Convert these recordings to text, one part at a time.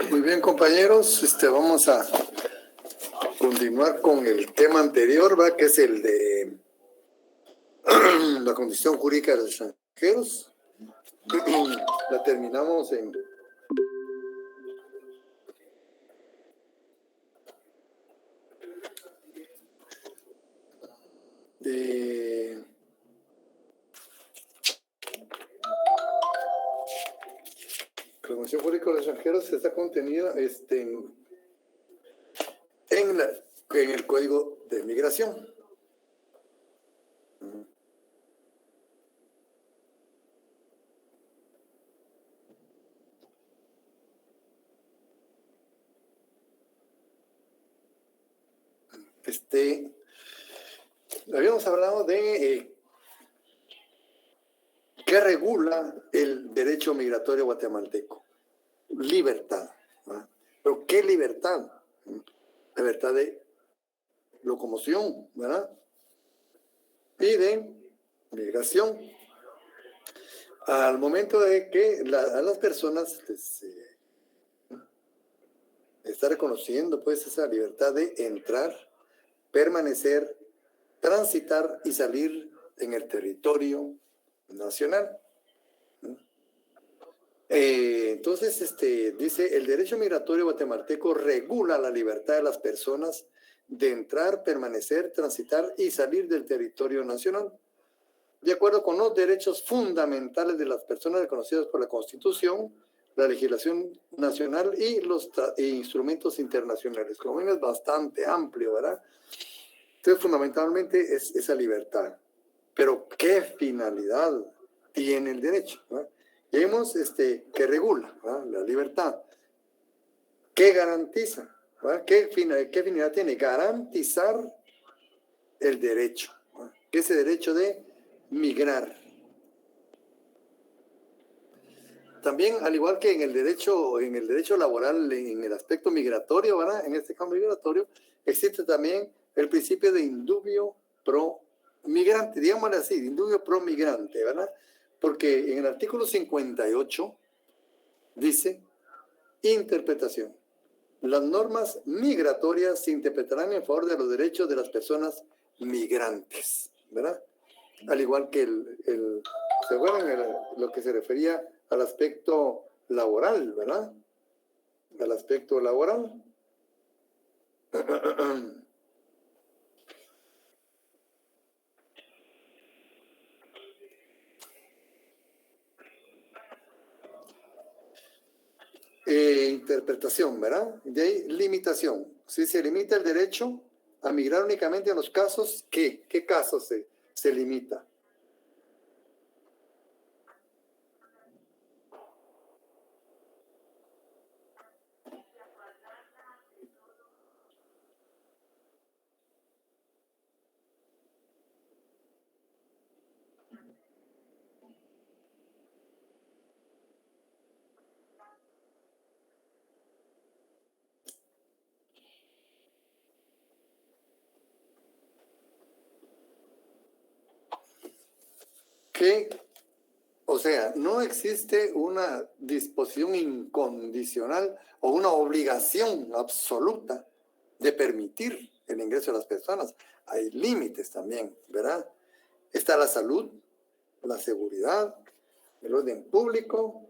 Muy bien, compañeros, vamos a continuar con el tema anterior, ¿va? Que es el de la condición jurídica de los extranjeros. La terminamos en la condición jurídica de los extranjeros está contenida en el Código de Migración. Habíamos hablado de qué regula el derecho migratorio guatemalteco. Libertad, ¿verdad? Pero ¿qué libertad? Libertad de locomoción, ¿verdad? Y de migración. Al momento de que a las personas está reconociendo pues esa libertad de entrar, permanecer, transitar y salir en el territorio nacional. Entonces, dice, el derecho migratorio guatemalteco regula la libertad de las personas de entrar, permanecer, transitar y salir del territorio nacional, de acuerdo con los derechos fundamentales de las personas reconocidos por la Constitución, la legislación nacional y los instrumentos internacionales. Como ven, es bastante amplio, ¿verdad? Entonces, fundamentalmente es esa libertad. Pero, ¿qué finalidad tiene el derecho? ¿Verdad? Y vemos que regula, ¿verdad? La libertad. ¿Qué garantiza? ¿Verdad? ¿Qué finalidad tiene? Garantizar el derecho, ¿verdad? Que ese derecho de migrar. También, al igual que en el derecho laboral, en el aspecto migratorio, ¿verdad? En este campo migratorio, existe también el principio de indubio pro migrante, digámosle así, de indubio pro migrante, ¿verdad? Porque en el artículo 58 dice, interpretación. Las normas migratorias se interpretarán en favor de los derechos de las personas migrantes, ¿verdad? Al igual que ¿se acuerdan lo que se refería al aspecto laboral, ¿verdad? Al aspecto laboral. Interpretación, ¿verdad? De ahí, limitación. Si se limita el derecho a migrar únicamente en los casos, ¿qué casos se limita? O sea, no existe una disposición incondicional o una obligación absoluta de permitir el ingreso de las personas. Hay límites también, ¿verdad? Está la salud, la seguridad, el orden público,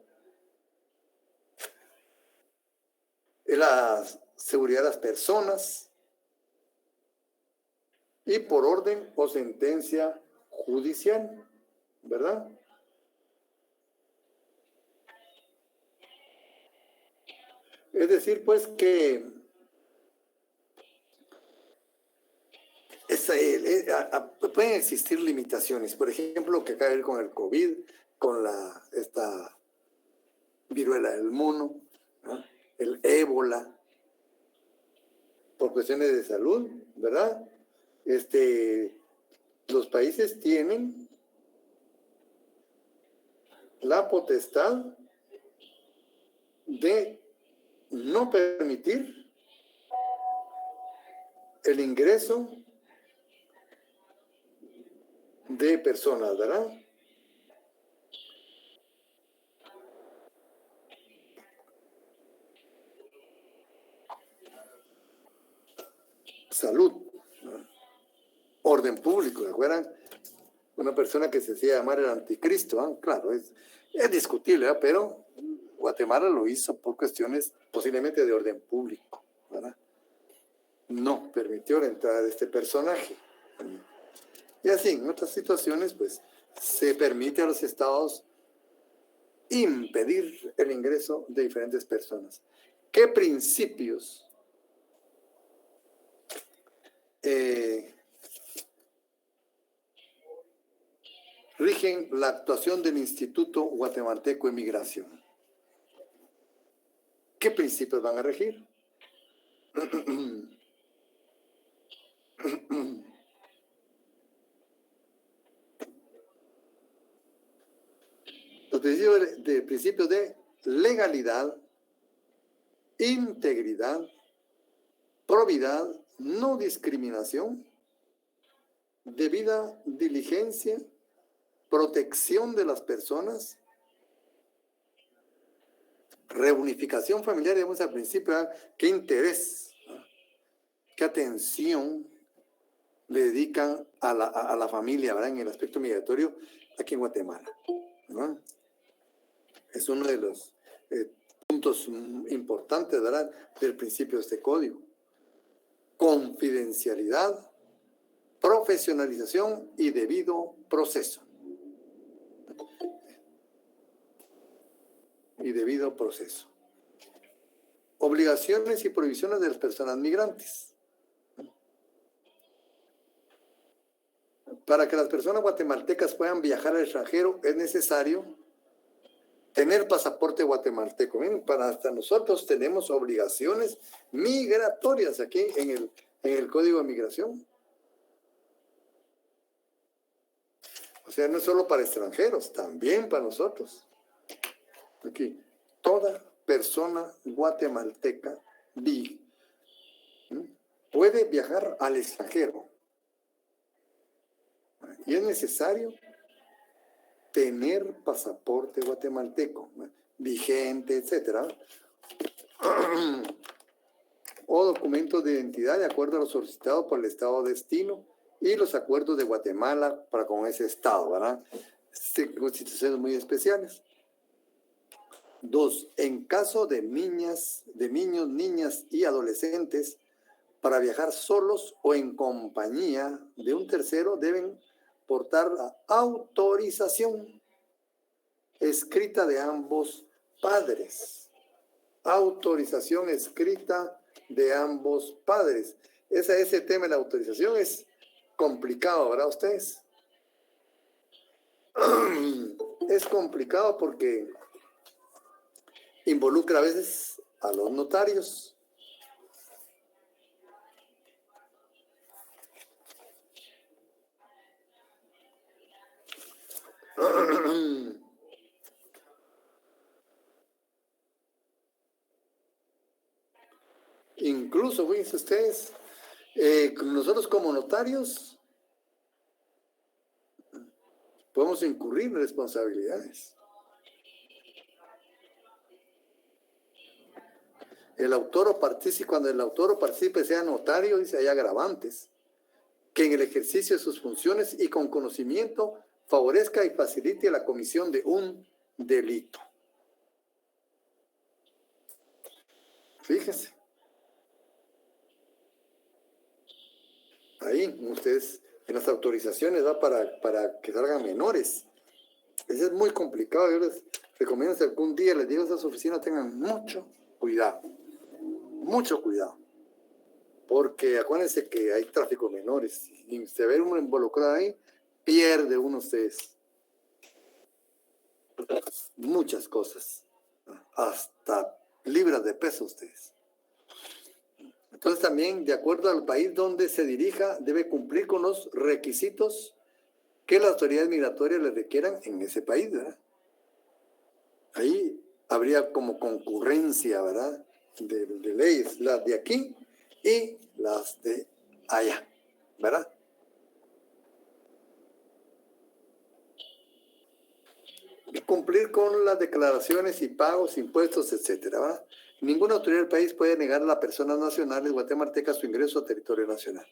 la seguridad de las personas y por orden o sentencia judicial, ¿verdad? Es decir, pues que pueden existir limitaciones. Por ejemplo, que acaba de ver con el COVID, con esta viruela del mono, ¿no? El ébola, por cuestiones de salud, ¿verdad? Los países tienen la potestad de no permitir el ingreso de personas, ¿verdad? salud, ¿no? Orden público, ¿se acuerdan? Una persona que se hacía llamar el anticristo, ¿no? Claro, es discutible, ¿verdad? Pero Guatemala lo hizo por cuestiones posiblemente de orden público, ¿verdad? No permitió la entrada de este personaje. Y así, en otras situaciones, pues, se permite a los estados impedir el ingreso de diferentes personas. ¿Qué principios rigen la actuación del Instituto Guatemalteco de Migración? ¿Qué principios van a regir? Los principios de legalidad, integridad, probidad, no discriminación, debida diligencia, protección de las personas, reunificación familiar, digamos al principio, ¿verdad? ¿Qué interés, qué atención le dedican a la familia, ¿verdad? En el aspecto migratorio aquí en Guatemala, ¿no? Es uno de los puntos importantes, ¿verdad?, del principio de este código. Confidencialidad, profesionalización y debido proceso. Obligaciones y prohibiciones de las personas migrantes. Para que las personas guatemaltecas puedan viajar al extranjero es necesario tener pasaporte guatemalteco. Miren, hasta nosotros tenemos obligaciones migratorias aquí en el Código de Migración. O sea, no es solo para extranjeros, también para nosotros. Aquí, toda persona guatemalteca puede viajar al extranjero. Y es necesario tener pasaporte guatemalteco, vigente, etcétera, o documentos de identidad de acuerdo a lo solicitado por el estado de destino y los acuerdos de Guatemala para con ese estado, ¿verdad? Constituciones muy especiales. 2. En caso de niños, niñas y adolescentes, para viajar solos o en compañía de un tercero, deben portar la autorización escrita de ambos padres. Autorización escrita de ambos padres. Ese tema de la autorización es complicado, ¿verdad ustedes? Es complicado porque involucra a veces a los notarios. Incluso, fíjense ustedes, nosotros como notarios podemos incurrir en responsabilidades. El autor o participe, cuando el autor o participe sea notario, dice, hay agravantes, que en el ejercicio de sus funciones y con conocimiento favorezca y facilite la comisión de un delito. Fíjense. Ahí, ustedes, en las autorizaciones, va para que salgan menores. Eso es muy complicado. Yo les recomiendo que algún día les digo a esas oficinas tengan mucho cuidado. Mucho cuidado. Porque acuérdense que hay tráfico de menores. Y se ve uno involucrado ahí, pierde uno ustedes. Muchas cosas. Hasta libras de peso ustedes. Entonces también, de acuerdo al país donde se dirija, debe cumplir con los requisitos que las autoridades migratorias le requieran en ese país, ¿verdad? Ahí habría como concurrencia, ¿verdad?, de leyes, las de aquí y las de allá, ¿verdad? Y cumplir con las declaraciones y pagos, impuestos, etcétera, ¿verdad? Ninguna autoridad del país puede negar a las personas nacionales guatemaltecas su ingreso a territorio nacional.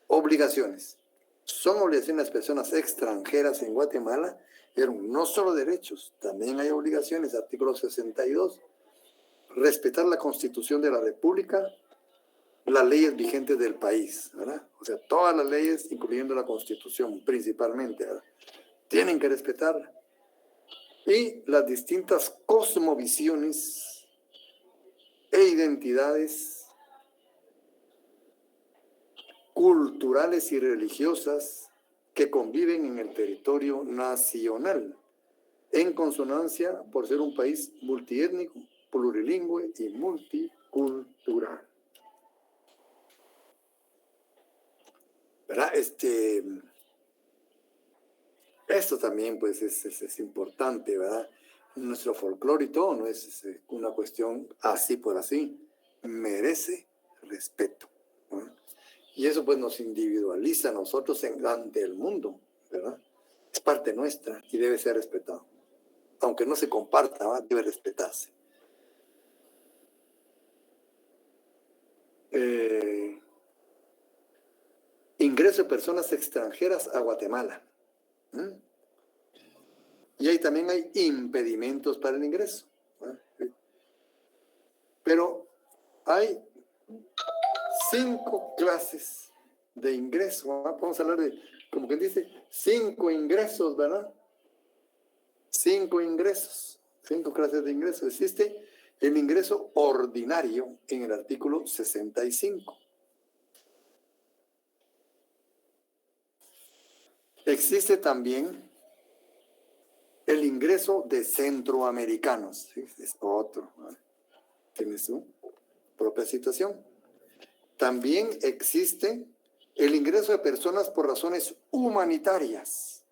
Obligaciones. Son obligaciones las personas extranjeras en Guatemala, pero no solo derechos, también hay obligaciones. Artículo 62. Respetar la Constitución de la República, las leyes vigentes del país, ¿verdad? O sea, todas las leyes, incluyendo la Constitución principalmente, ¿verdad? Tienen que respetarla. Y las distintas cosmovisiones e identidades culturales y religiosas que conviven en el territorio nacional, en consonancia por ser un país multiétnico, plurilingüe y multicultural. ¿Verdad? Esto también pues es importante, ¿verdad? Nuestro folclore y todo no es una cuestión así por así, merece respeto, ¿no? Y eso pues nos individualiza a nosotros ante el mundo, ¿verdad? Es parte nuestra y debe ser respetado. Aunque no se comparta, ¿verdad? Debe respetarse. Ingreso de personas extranjeras a Guatemala. Y ahí también hay impedimentos para el ingreso. Pero hay 5 clases de ingreso. Vamos a hablar de, como quien dice, 5 ingresos, ¿verdad? 5 ingresos, 5 clases de ingresos. Existe el ingreso ordinario en el artículo 65. Existe también el ingreso de centroamericanos. ¿Sí? Es otro, ¿vale? Tiene su propia situación. También existe el ingreso de personas por razones humanitarias.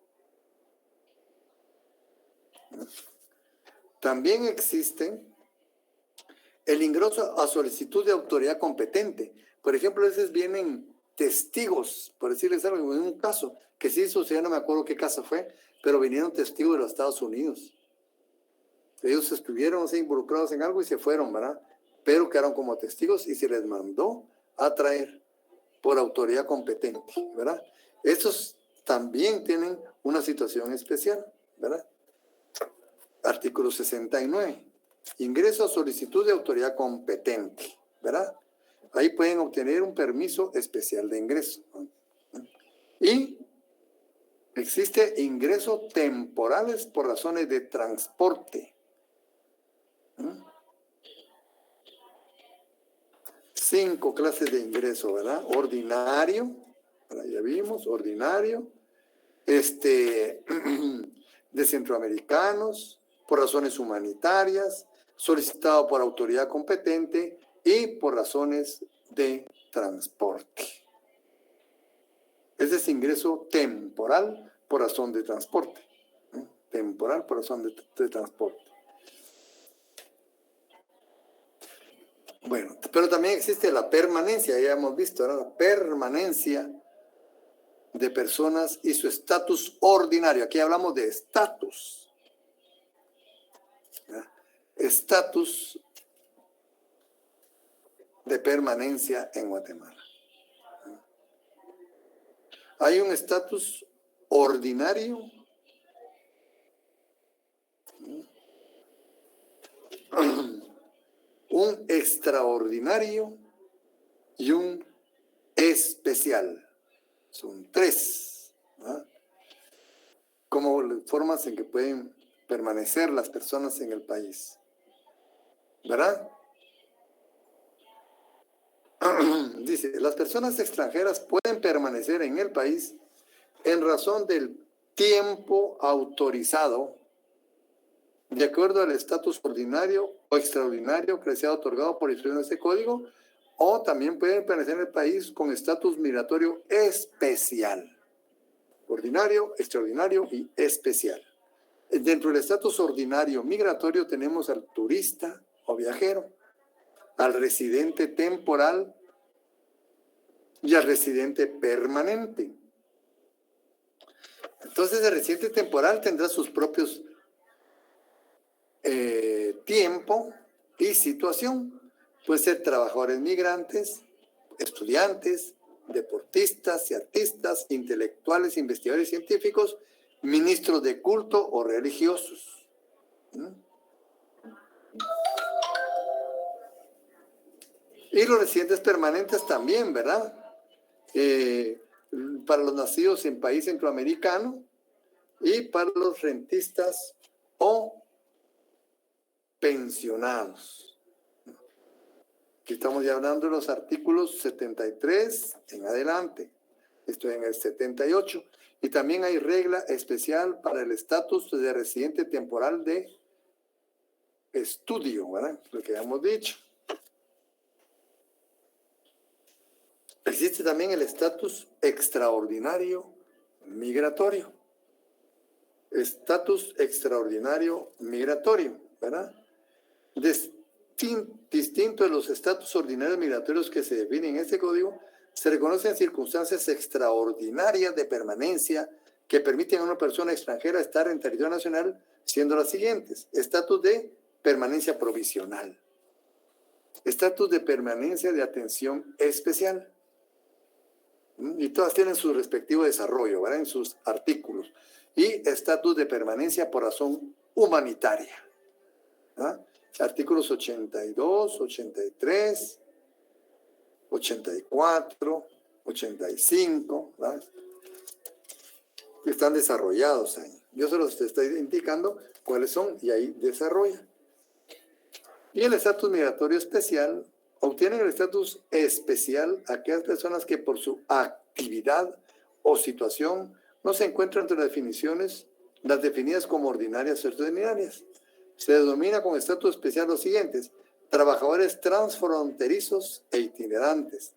También existe el ingreso a solicitud de autoridad competente. Por ejemplo, a veces vienen testigos, por decirles algo, en un caso que sí sucedió, no me acuerdo qué caso fue, pero vinieron testigos de los Estados Unidos. Ellos estuvieron así, involucrados en algo y se fueron, ¿verdad? Pero quedaron como testigos y se les mandó a traer por autoridad competente, ¿verdad? Estos también tienen una situación especial, ¿verdad? Artículo 69. Ingreso a solicitud de autoridad competente, ¿verdad? Ahí pueden obtener un permiso especial de ingreso. Y existe ingreso temporales por razones de transporte. 5 clases de ingreso, ¿verdad? Ordinario, ya vimos, ordinario, de centroamericanos, por razones humanitarias, solicitado por autoridad competente y por razones de transporte. Ese es ingreso temporal por razón de transporte. Temporal por razón de transporte. Bueno, pero también existe la permanencia, ya hemos visto, ¿no? La permanencia de personas y su estatus ordinario. Aquí hablamos de estatus. Estatus de permanencia en Guatemala. Hay un estatus ordinario, un extraordinario y un especial. Son 3, ¿verdad? Como formas en que pueden permanecer las personas en el país, ¿verdad? Dice, las personas extranjeras pueden permanecer en el país en razón del tiempo autorizado de acuerdo al estatus ordinario o extraordinario que les sea otorgado por instrucción de este código, o también pueden permanecer en el país con estatus migratorio especial. Ordinario, extraordinario y especial. Dentro del estatus ordinario migratorio tenemos al turista o viajero, al residente temporal y al residente permanente. Entonces el residente temporal tendrá sus propios tiempo y situación. Puede ser trabajadores migrantes, estudiantes, deportistas y artistas, intelectuales, investigadores científicos, ministros de culto o religiosos. Y los residentes permanentes también, ¿verdad? Para los nacidos en país centroamericano y para los rentistas o pensionados. Aquí estamos ya hablando de los artículos 73 en adelante. Estoy en el 78. Y también hay regla especial para el estatus de residente temporal de estudio, ¿verdad? Lo que hemos dicho. Existe también el estatus extraordinario migratorio. Estatus extraordinario migratorio, ¿verdad? Distinto de los estatus ordinarios migratorios que se definen en este código, se reconocen circunstancias extraordinarias de permanencia que permiten a una persona extranjera estar en territorio nacional, siendo las siguientes: estatus de permanencia provisional, estatus de permanencia de atención especial, y todas tienen su respectivo desarrollo, ¿verdad? En sus artículos, y estatus de permanencia por razón humanitaria, ¿verdad? Artículos 82, 83, 84, 85, ¿verdad? Están desarrollados ahí. Yo solo te estoy indicando cuáles son y ahí desarrolla. Y el estatus migratorio especial, obtienen el estatus especial aquellas personas que por su actividad o situación no se encuentran entre las definiciones, las definidas como ordinarias o extraordinarias. Se denomina con estatus especial los siguientes: trabajadores transfronterizos e itinerantes.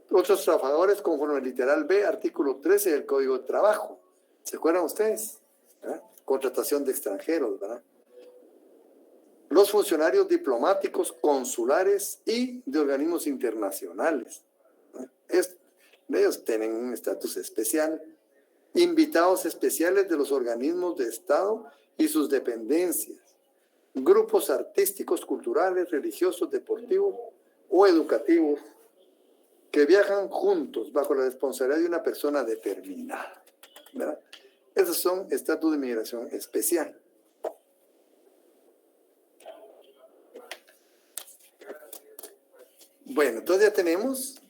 Otros trabajadores conforme al literal B, artículo 13 del Código de Trabajo. ¿Se acuerdan ustedes? ¿Eh? Contratación de extranjeros, ¿verdad? Los funcionarios diplomáticos, consulares y de organismos internacionales. Ellos tienen un estatus especial. Invitados especiales de los organismos de Estado y sus dependencias. Grupos artísticos, culturales, religiosos, deportivos o educativos que viajan juntos bajo la responsabilidad de una persona determinada, ¿verdad? Esos son estatus de migración especial. Bueno, entonces ya tenemos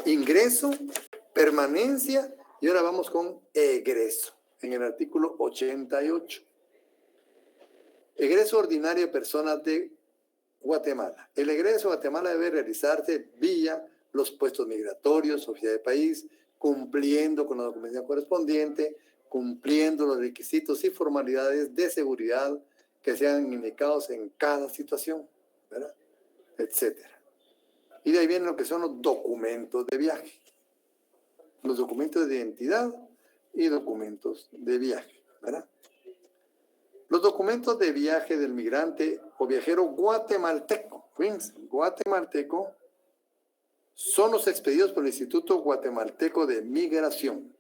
ingreso, permanencia y ahora vamos con egreso en el artículo 88. Egreso ordinario de personas de Guatemala. El egreso a Guatemala debe realizarse vía los puestos migratorios, oficina de país, cumpliendo con la documentación correspondiente, cumpliendo los requisitos y formalidades de seguridad que sean indicados en cada situación, ¿verdad? Etcétera. Y de ahí vienen lo que son los documentos de viaje. Los documentos de identidad y documentos de viaje, ¿verdad? Los documentos de viaje del migrante o viajero guatemalteco, fíjense, guatemalteco, son los expedidos por el Instituto Guatemalteco de Migración.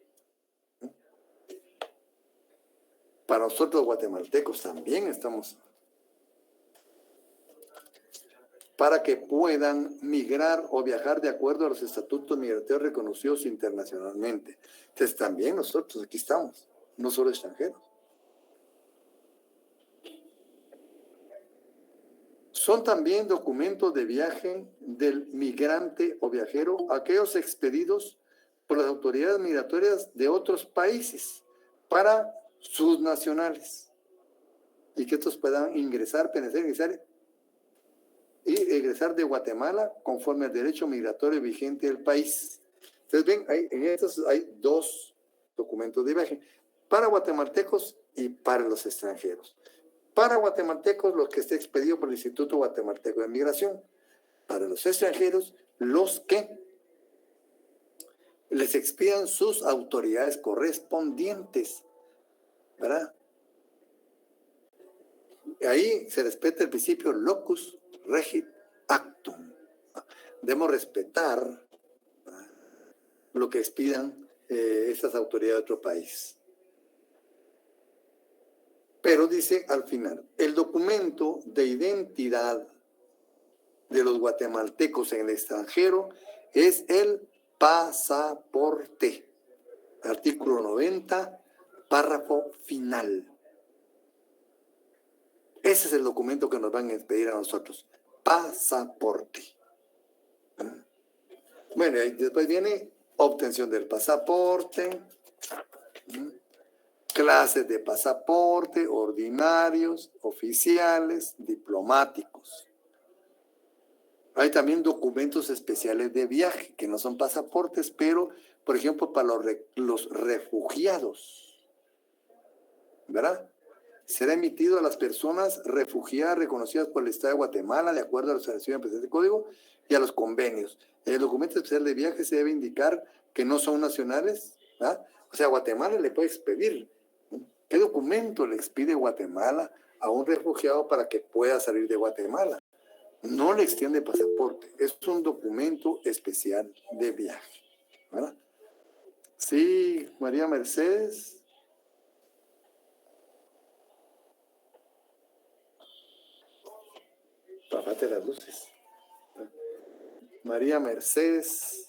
Para nosotros guatemaltecos también estamos, para que puedan migrar o viajar de acuerdo a los estatutos migratorios reconocidos internacionalmente. Entonces también nosotros aquí estamos, no solo extranjeros. Son también documentos de viaje del migrante o viajero, aquellos expedidos por las autoridades migratorias de otros países para sus nacionales y que estos puedan ingresar, penetrar, ingresar y egresar de Guatemala conforme al derecho migratorio vigente del país. Entonces, ven, en estos hay dos documentos de viaje para guatemaltecos y para los extranjeros. Para guatemaltecos, los que esté expedido por el Instituto Guatemalteco de Migración. Para los extranjeros, los que les expidan sus autoridades correspondientes, ¿verdad? Ahí se respeta el principio locus regit actum. Debemos respetar lo que expidan estas autoridades de otro país. Pero dice al final, el documento de identidad de los guatemaltecos en el extranjero es el pasaporte. Artículo 90, párrafo final. Ese es el documento que nos van a expedir a nosotros. Pasaporte. Bueno, y después viene obtención del pasaporte, clases de pasaporte, ordinarios, oficiales, diplomáticos. Hay también documentos especiales de viaje, que no son pasaportes, pero, por ejemplo, para los refugiados, ¿verdad? Será emitido a las personas refugiadas reconocidas por el Estado de Guatemala, de acuerdo a la sanción del presente código, y a los convenios. En el documento especial de viaje se debe indicar que no son nacionales, ¿verdad? O sea, Guatemala le puede expedir. ¿Qué documento le expide Guatemala a un refugiado para que pueda salir de Guatemala? No le extiende pasaporte, es un documento especial de viaje, ¿verdad? Sí, María Mercedes. Apagate las luces. María Mercedes.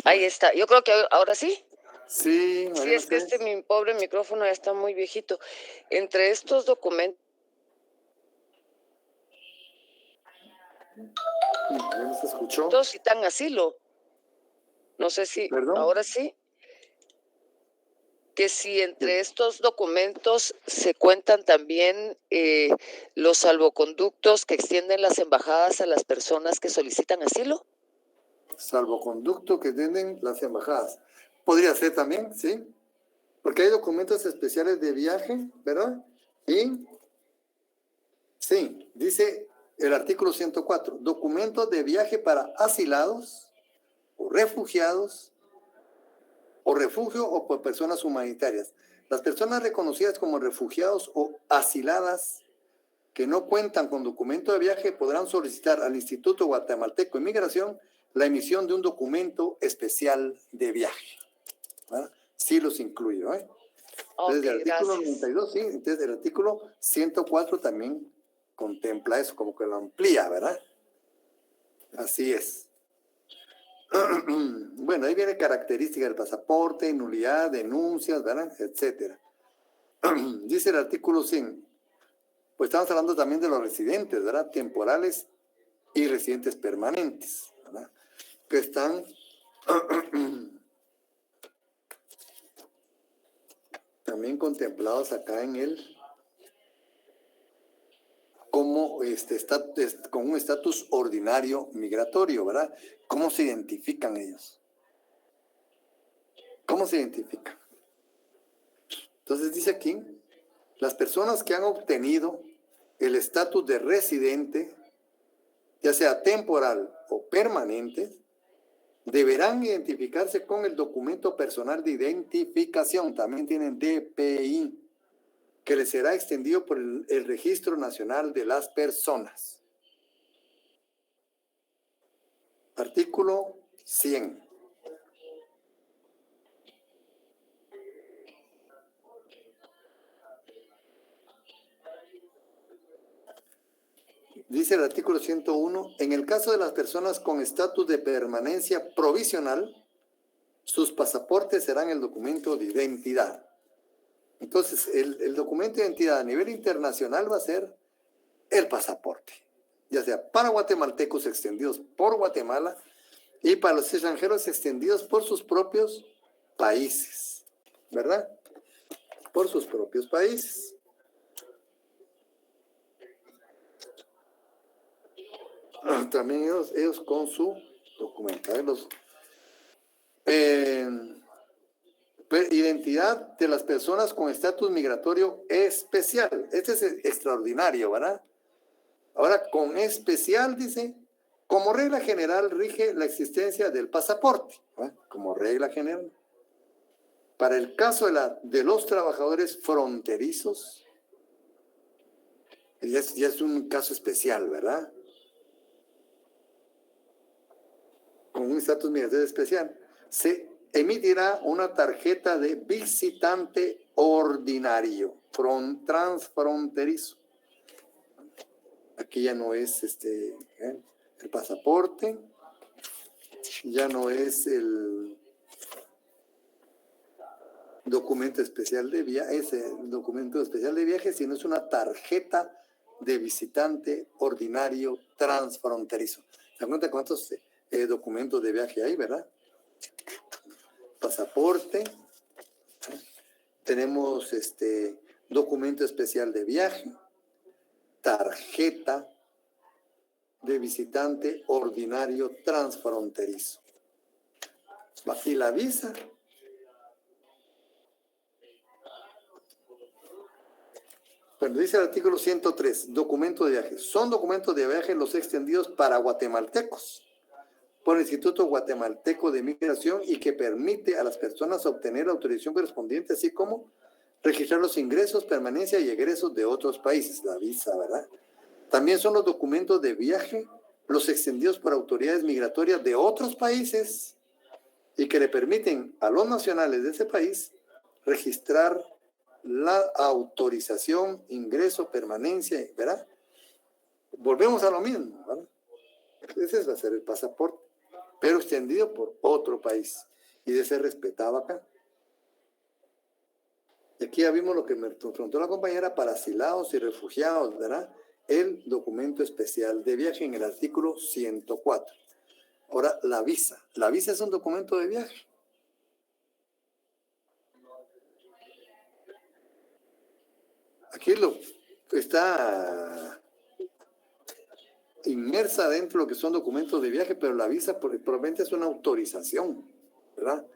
Ahí está. Yo creo que ahora sí. Sí, María Sí, es que Mercedes. mi pobre micrófono ya está muy viejito. Entre estos documentos. ¿No se escuchó? Citan asilo. No sé si. ¿Perdón? Ahora sí. Que si entre estos documentos se cuentan también los salvoconductos que extienden las embajadas a las personas que solicitan asilo. Salvoconducto que tienen las embajadas. Podría ser también, sí. Porque hay documentos especiales de viaje, ¿verdad? Y sí, dice el artículo 104, documentos de viaje para asilados o refugiados o refugio o por personas humanitarias. Las personas reconocidas como refugiados o asiladas que no cuentan con documento de viaje podrán solicitar al Instituto Guatemalteco de Migración la emisión de un documento especial de viaje. ¿Verdad? Sí los incluyo, ¿eh? Entonces, el artículo 92, sí, entonces el artículo 104 también contempla eso, como que lo amplía, ¿verdad? Así es. Bueno, ahí viene característica del pasaporte, nulidad, denuncias, ¿verdad? Etcétera. Dice el artículo 100, pues estamos hablando también de los residentes, ¿verdad? Temporales y residentes permanentes, ¿verdad? Que están también contemplados acá en el como con un estatus ordinario migratorio, ¿verdad? ¿Cómo se identifican ellos? ¿Cómo se identifican? Entonces dice aquí, las personas que han obtenido el estatus de residente, ya sea temporal o permanente, deberán identificarse con el documento personal de identificación, también tienen DPI, que les será extendido por el Registro Nacional de las Personas. Artículo 100. Dice el artículo 101, en el caso de las personas con estatus de permanencia provisional, sus pasaportes serán el documento de identidad. Entonces, el documento de identidad a nivel internacional va a ser el pasaporte, ya sea para guatemaltecos extendidos por Guatemala y para los extranjeros extendidos por sus propios países, ¿verdad? Por sus propios países. También ellos con su documento. Identidad de las personas con estatus migratorio especial. Este es extraordinario, ¿verdad? Ahora, con especial, dice, como regla general rige la existencia del pasaporte, ¿verdad? Como regla general. Para el caso de los trabajadores fronterizos, ya es un caso especial, ¿verdad? Con un estatus migratorio especial, se emitirá una tarjeta de visitante ordinario, transfronterizo. Aquí ya no es el pasaporte, ya no es el documento especial de viaje, sino es una tarjeta de visitante ordinario transfronterizo. ¿Se dan cuenta cuántos documentos de viaje hay, verdad? Pasaporte, tenemos documento especial de viaje, tarjeta de visitante ordinario transfronterizo. Y la visa. Bueno, dice el artículo 103, documento de viaje. Son documentos de viaje los extendidos para guatemaltecos por el Instituto Guatemalteco de Migración y que permite a las personas obtener la autorización correspondiente, así como registrar los ingresos, permanencia y egresos de otros países, la visa, ¿verdad? También son los documentos de viaje los extendidos por autoridades migratorias de otros países y que le permiten a los nacionales de ese país registrar la autorización, ingreso, permanencia, ¿verdad? Volvemos a lo mismo, ¿verdad? Ese va a ser el pasaporte, pero extendido por otro país y de ser respetado acá. Y aquí ya vimos lo que me preguntó la compañera para asilados y refugiados, ¿verdad? El documento especial de viaje en el artículo 104. Ahora, la visa. La visa es un documento de viaje. Aquí está inmersa dentro de lo que son documentos de viaje, pero la visa probablemente es una autorización, ¿verdad?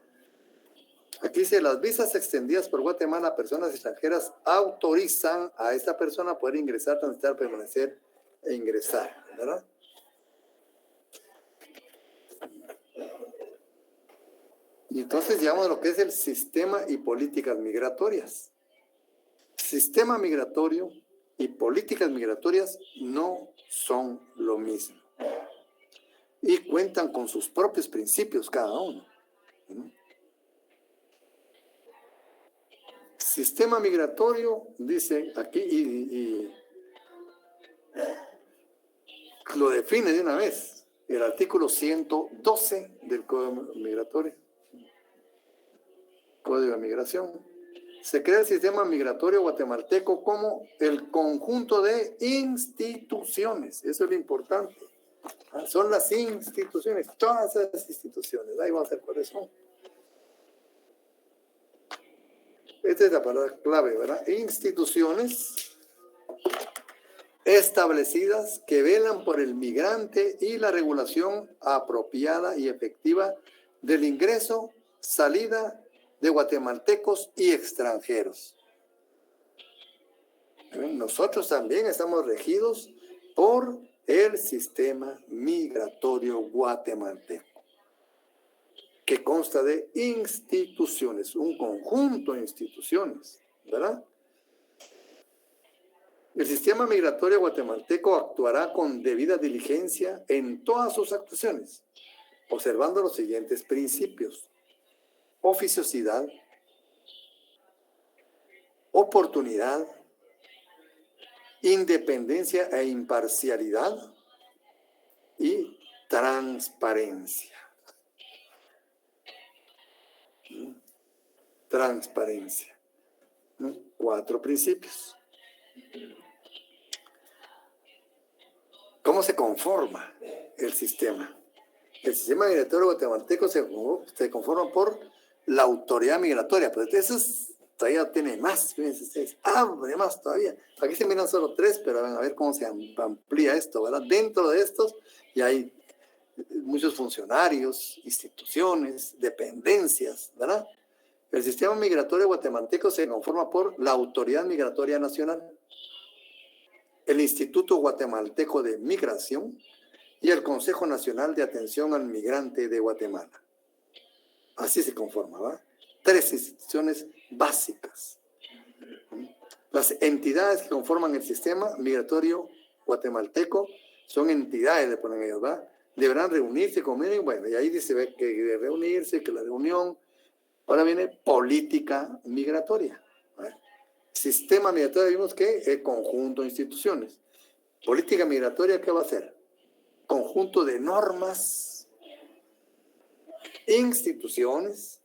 Aquí dice, las visas extendidas por Guatemala a personas extranjeras autorizan a esta persona a poder ingresar, transitar, permanecer e ingresar, ¿verdad? Y entonces llegamos a lo que es el sistema y políticas migratorias. Sistema migratorio y políticas migratorias no son lo mismo. Y cuentan con sus propios principios cada uno. Sistema migratorio, dice aquí, y lo define de una vez, el artículo 112 del Código Migratorio, Código de Migración. Se crea el sistema migratorio guatemalteco como el conjunto de instituciones, eso es lo importante. Son las instituciones, todas esas instituciones, ahí vamos a ver cuáles son. Esta es la palabra clave, ¿verdad? Instituciones establecidas que velan por el migrante y la regulación apropiada y efectiva del ingreso, salida de guatemaltecos y extranjeros. Nosotros también estamos regidos por el sistema migratorio guatemalteco, que consta de instituciones, un conjunto de instituciones, ¿verdad? El sistema migratorio guatemalteco actuará con debida diligencia en todas sus actuaciones, observando los siguientes principios: oficiosidad, oportunidad, independencia e imparcialidad y transparencia. Transparencia. 4 principios. ¿Cómo se conforma el sistema? El sistema migratorio guatemalteco se conforma por la autoridad migratoria, pero eso todavía tiene más, fíjense ustedes, abre más todavía. Aquí se miran solo 3, pero a ver cómo se amplía esto, ¿verdad? Dentro de estos ya hay muchos funcionarios, instituciones, dependencias, ¿verdad? El sistema migratorio guatemalteco se conforma por la Autoridad Migratoria Nacional, el Instituto Guatemalteco de Migración y el Consejo Nacional de Atención al Migrante de Guatemala. Así se conforma, ¿va? 3 instituciones básicas. Las entidades que conforman el sistema migratorio guatemalteco son entidades, le ponen ellos, ¿va? Deberán reunirse, comer, y bueno, y ahí dice que de reunirse, que la reunión Ahora viene política migratoria. Sistema migratorio, vimos que es conjunto de instituciones. Política migratoria, ¿qué va a hacer? Conjunto de normas, instituciones,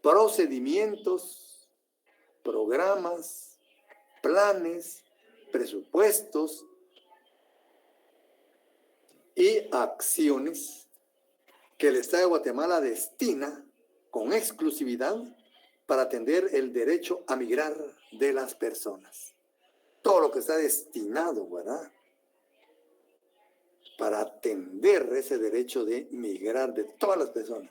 procedimientos, programas, planes, presupuestos y acciones que el Estado de Guatemala destina con exclusividad para atender el derecho a migrar de las personas. Todo lo que está destinado, ¿verdad?, para atender ese derecho de migrar de todas las personas.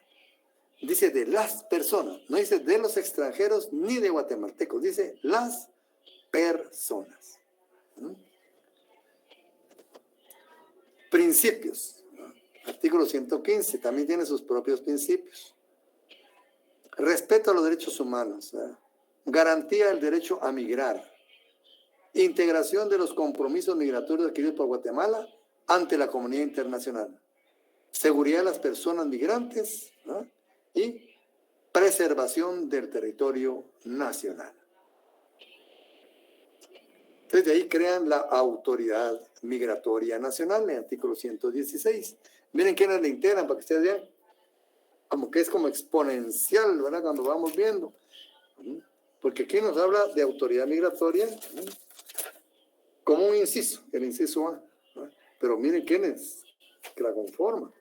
Dice de las personas, no dice de los extranjeros ni de guatemaltecos, dice las personas. Principios. Artículo 115 también tiene sus propios principios. Respeto a los derechos humanos, ¿verdad? Garantía del derecho a migrar, integración de los compromisos migratorios adquiridos por Guatemala ante la comunidad internacional, seguridad de las personas migrantes, ¿no?, y preservación del territorio nacional. Entonces de ahí crean la Autoridad Migratoria Nacional en el artículo 116. Miren quiénes le integran para que ustedes vean como que es como exponencial, ¿verdad?, cuando vamos viendo. Porque aquí nos habla de autoridad migratoria, ¿no?, como un inciso, el inciso A, ¿no? Pero miren quiénes que la conforman.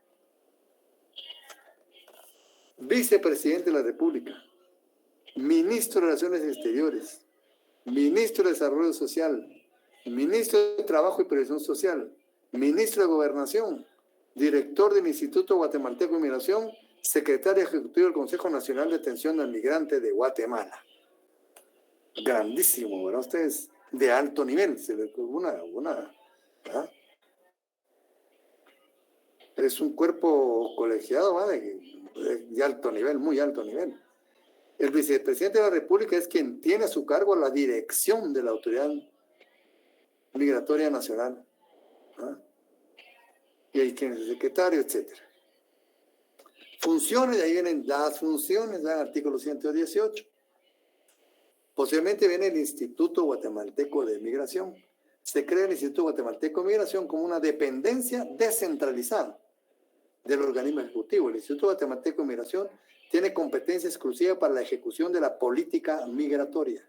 Vicepresidente de la República, ministro de Relaciones Exteriores, ministro de Desarrollo Social, ministro de Trabajo y Previsión Social, ministro de Gobernación, director del Instituto Guatemalteco de Migración, secretario ejecutivo del Consejo Nacional de Atención al Migrante de Guatemala. Grandísimo, ¿verdad? Ustedes de alto nivel, ¿verdad? Es un cuerpo colegiado, ¿verdad?, de alto nivel, muy alto nivel. El vicepresidente de la República es quien tiene a su cargo la dirección de la Autoridad Migratoria Nacional, ¿verdad? Y ahí tiene el secretario, etcétera. Funciones, de ahí vienen las funciones, ¿verdad?, artículo 118. Posiblemente viene el Instituto Guatemalteco de Migración. Se crea el Instituto Guatemalteco de Migración como una dependencia descentralizada del organismo ejecutivo. El Instituto Guatemalteco de Migración tiene competencia exclusiva para la ejecución de la política migratoria,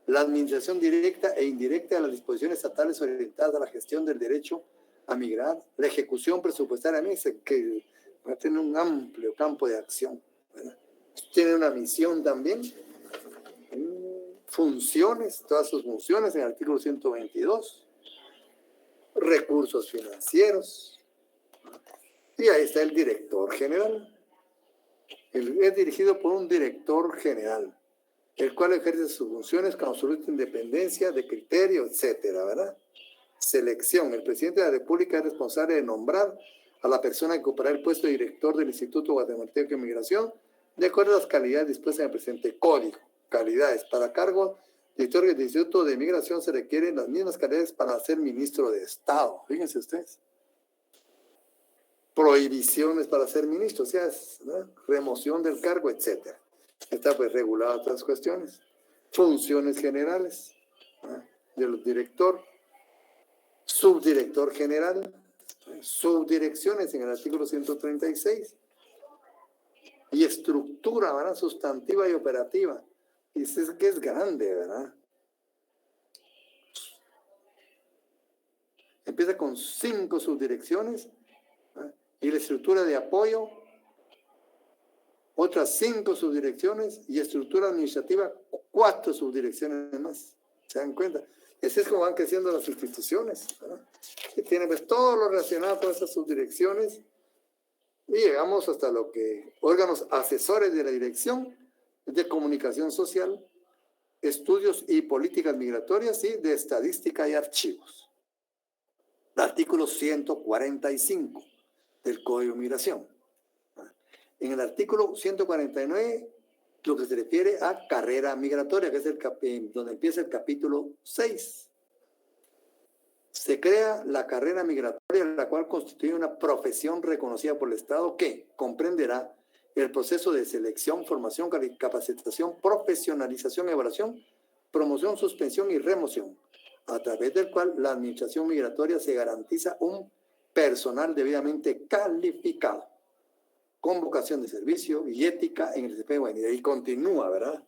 la administración directa e indirecta de las disposiciones estatales orientadas a la gestión del derecho a migrar, la ejecución presupuestaria, que va a tener un amplio campo de acción, ¿verdad? Tiene una misión también, funciones, todas sus funciones en el artículo 122, recursos financieros, y ahí está el director general. Es dirigido por un director general, el cual ejerce sus funciones con absoluta independencia de criterio, etcétera, ¿verdad? Selección. El presidente de la República es responsable de nombrar a la persona que ocupará el puesto de director del Instituto Guatemalteco de Migración de acuerdo a las calidades dispuestas en el presente código. Calidades. Para cargo director del Instituto de Migración se requieren las mismas calidades para ser ministro de Estado. Fíjense ustedes. Prohibiciones para ser ministro, o sea, ¿no?, remoción del cargo, etcétera. Está pues regulada otras cuestiones. Funciones generales, ¿no?, del director, subdirector general, subdirecciones en el artículo 136, y estructura, ¿verdad?, sustantiva y operativa. Y es que es grande, ¿verdad? Empieza con 5 subdirecciones, ¿verdad?, y la estructura de apoyo, otras 5 subdirecciones, y estructura administrativa, 4 subdirecciones más. ¿Se dan cuenta? Así es como van creciendo las instituciones, ¿verdad? Y tiene pues todo lo relacionado con esas subdirecciones, y llegamos hasta lo que órganos asesores de la dirección de comunicación social, estudios y políticas migratorias, y de estadística y archivos. Artículo 145 del Código de Migración. En el artículo 149, lo que se refiere a carrera migratoria, que es donde empieza el capítulo 6. Se crea la carrera migratoria, la cual constituye una profesión reconocida por el Estado que comprenderá el proceso de selección, formación, capacitación, profesionalización, evaluación, promoción, suspensión y remoción, a través del cual la administración migratoria se garantiza un personal debidamente calificado, con vocación de servicio y ética en el desempeño. Y ahí continúa, ¿verdad?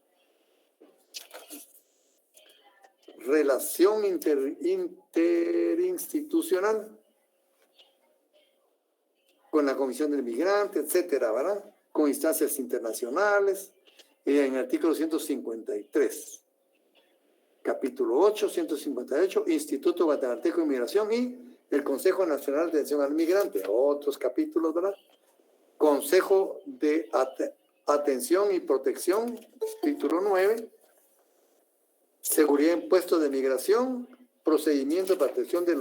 Relación interinstitucional con la Comisión del Migrante, etcétera, ¿verdad? Con instancias internacionales, en el artículo 153. Capítulo 8, 158, Instituto Guatemalteco de Migración y el Consejo Nacional de Atención al Migrante. Otros capítulos, ¿verdad? Consejo de Atención y Protección, título 9. Seguridad en puestos de migración, procedimiento de protección de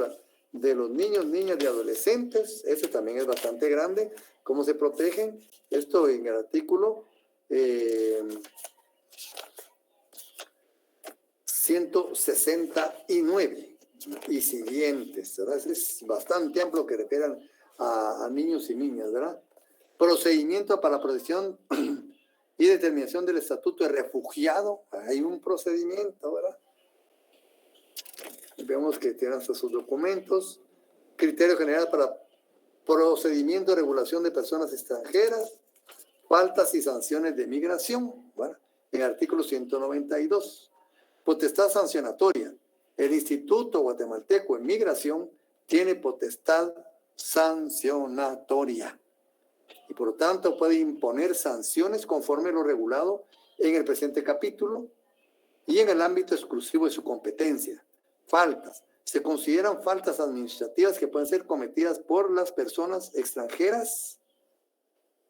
los niños, niñas y adolescentes. Ese también es bastante grande. ¿Cómo se protegen? Esto en el artículo 169 y siguientes, ¿verdad? Es bastante amplio que refieran a niños y niñas, ¿verdad? Procedimiento para la protección y determinación del estatuto de refugiado. Hay un procedimiento, ¿verdad? Vemos que tienen hasta sus documentos. Criterio general para procedimiento de regulación de personas extranjeras, faltas y sanciones de migración, ¿verdad? En el artículo 192. Potestad sancionatoria. El Instituto Guatemalteco de Migración tiene potestad sancionatoria y por lo tanto puede imponer sanciones conforme lo regulado en el presente capítulo y en el ámbito exclusivo de su competencia. Faltas. Se consideran faltas administrativas que pueden ser cometidas por las personas extranjeras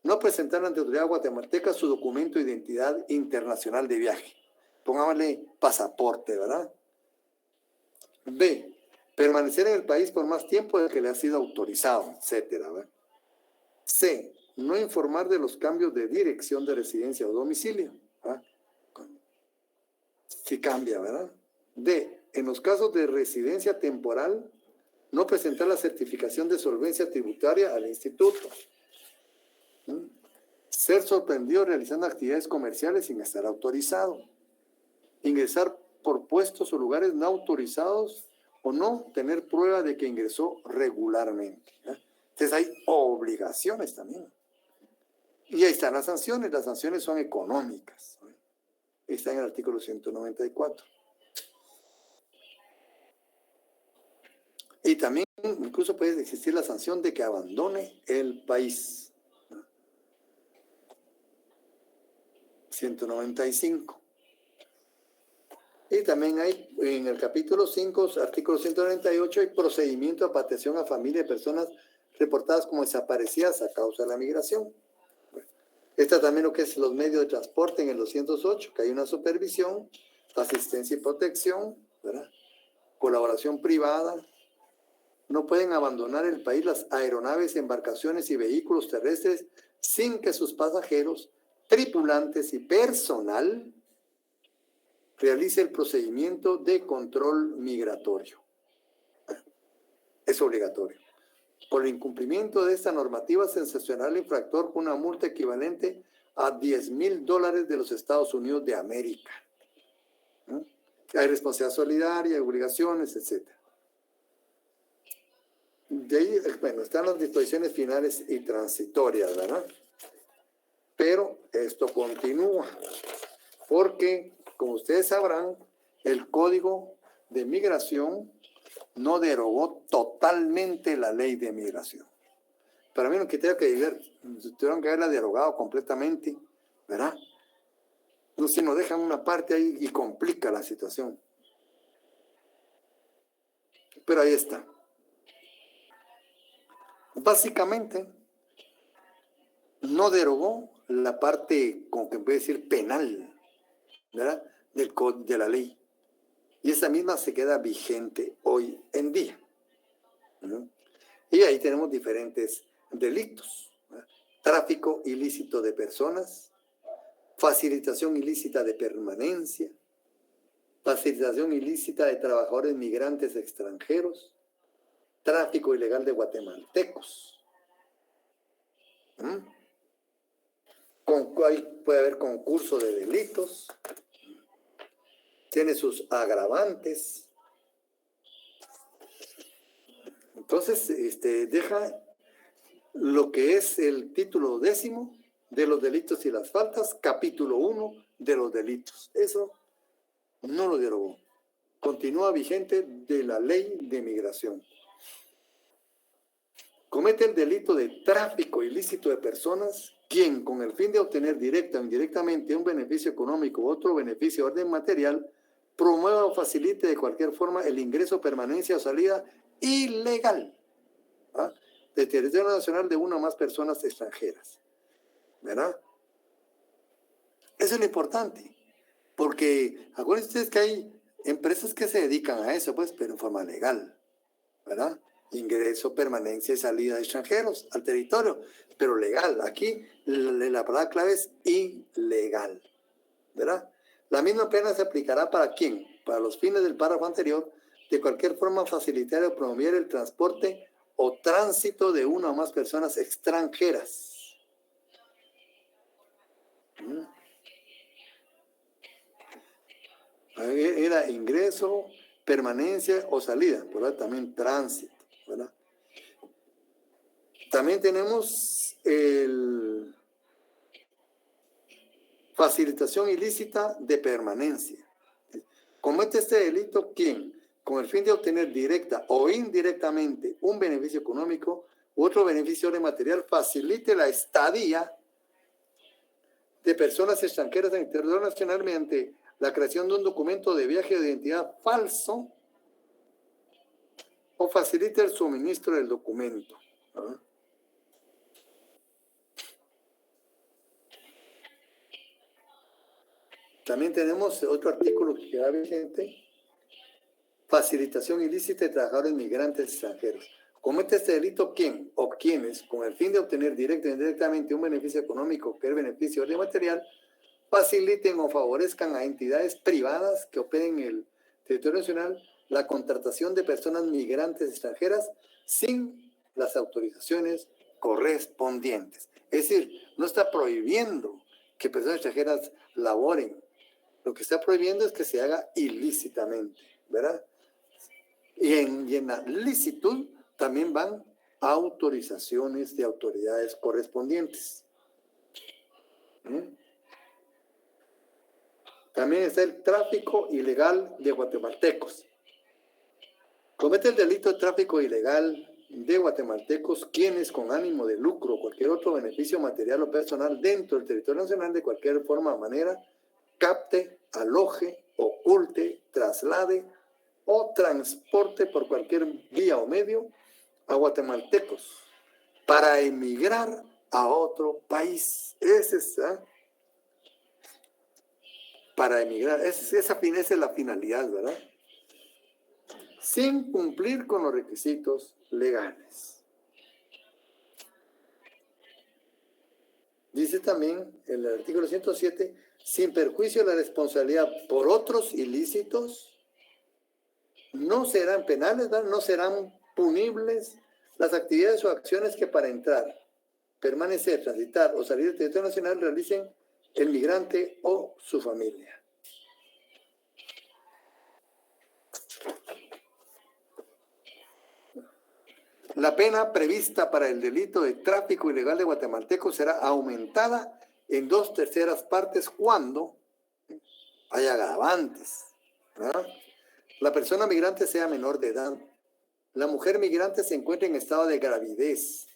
no presentar ante la autoridad guatemalteca su documento de identidad internacional de viaje. Pongámosle pasaporte, ¿verdad? B. Permanecer en el país por más tiempo del que le ha sido autorizado, etcétera, ¿verdad? C. No informar de los cambios de dirección de residencia o domicilio, ¿verdad? Sí cambia, ¿verdad? D. En los casos de residencia temporal, no presentar la certificación de solvencia tributaria al instituto. Ser sorprendido realizando actividades comerciales sin estar autorizado. Ingresar por puestos o lugares no autorizados o no tener prueba de que ingresó regularmente. Entonces hay obligaciones también. Y ahí están las sanciones. Las sanciones son económicas. Está en el artículo 194. Y también incluso puede existir la sanción de que abandone el país. 195. Y también hay en el capítulo 5, artículo 198, hay procedimiento de atención a familia de personas reportadas como desaparecidas a causa de la migración. Está también lo que es los medios de transporte en el 208, que hay una supervisión, asistencia y protección, ¿verdad? Colaboración privada. No pueden abandonar el país las aeronaves, embarcaciones y vehículos terrestres sin que sus pasajeros, tripulantes y personal realice el procedimiento de control migratorio. Es obligatorio. Por el incumplimiento de esta normativa se sancionará al infractor con una multa equivalente a $10,000 de los Estados Unidos de América. Hay responsabilidad solidaria, hay obligaciones, etc. De ahí, bueno, están las disposiciones finales y transitorias, ¿verdad? Pero esto continúa, porque, como ustedes sabrán, el Código de Migración no derogó totalmente la ley de migración. Para mí no tuvieron que haberla derogado completamente, ¿verdad? No se nos dejan una parte ahí y complica la situación. Pero ahí está. Básicamente, no derogó la parte, como que puede decir, penal, ¿verdad? De la ley. Y esa misma se queda vigente hoy en día. Y ahí tenemos diferentes delitos, ¿verdad? Tráfico ilícito de personas, facilitación ilícita de permanencia, facilitación ilícita de trabajadores migrantes extranjeros, tráfico ilegal de guatemaltecos. Puede haber concurso de delitos, tiene sus agravantes. Entonces, deja lo que es el título 10 de los delitos y las faltas, capítulo 1 de los delitos. Eso no lo derogó. Continúa vigente de la ley de migración. Comete el delito de tráfico ilícito de personas quien, con el fin de obtener directa o indirectamente un beneficio económico u otro beneficio de orden material, promueva o facilite de cualquier forma el ingreso, permanencia o salida ilegal del territorio nacional de una o más personas extranjeras. ¿Verdad? Eso es lo importante, porque acuérdense ustedes que hay empresas que se dedican a eso, pues, pero en forma legal, ¿verdad? Ingreso, permanencia y salida de extranjeros al territorio, pero legal. Aquí la palabra clave es ilegal, ¿verdad? La misma pena se aplicará para ¿quién? Para los fines del párrafo anterior, de cualquier forma facilitar o promover el transporte o tránsito de una o más personas extranjeras. Era ingreso, permanencia o salida, por ahí también tránsito, ¿verdad? También tenemos el facilitación ilícita de permanencia. Comete este delito quien, con el fin de obtener directa o indirectamente un beneficio económico u otro beneficio de material, facilite la estadía de personas extranjeras en el territorio nacional mediante la creación de un documento de viaje de identidad falso o facilite el suministro del documento. ¿Ah? También tenemos otro artículo que queda vigente: facilitación ilícita de trabajadores migrantes extranjeros. Comete este delito quien o quienes, con el fin de obtener directa o indirectamente un beneficio económico que es beneficio de material, faciliten o favorezcan a entidades privadas que operen en el territorio nacional la contratación de personas migrantes extranjeras sin las autorizaciones correspondientes. Es decir, no está prohibiendo que personas extranjeras laboren. Lo que está prohibiendo es que se haga ilícitamente, ¿verdad? Y en la licitud también van autorizaciones de autoridades correspondientes. También está el tráfico ilegal de guatemaltecos. Comete el delito de tráfico ilegal de guatemaltecos quienes, con ánimo de lucro o cualquier otro beneficio material o personal dentro del territorio nacional de cualquier forma o manera, capte, aloje, oculte, traslade o transporte por cualquier vía o medio a guatemaltecos para emigrar a otro país. Para emigrar, esa es la finalidad, ¿verdad? Sin cumplir con los requisitos legales. Dice también el artículo 107, sin perjuicio de la responsabilidad por otros ilícitos, no serán penales, ¿verdad? No serán punibles las actividades o acciones que para entrar, permanecer, transitar o salir del territorio nacional realicen el migrante o su familia. La pena prevista para el delito de tráfico ilegal de guatemaltecos será aumentada en 2/3 partes cuando haya agravantes, ¿verdad? La persona migrante sea menor de edad, la mujer migrante se encuentre en estado de gravidez,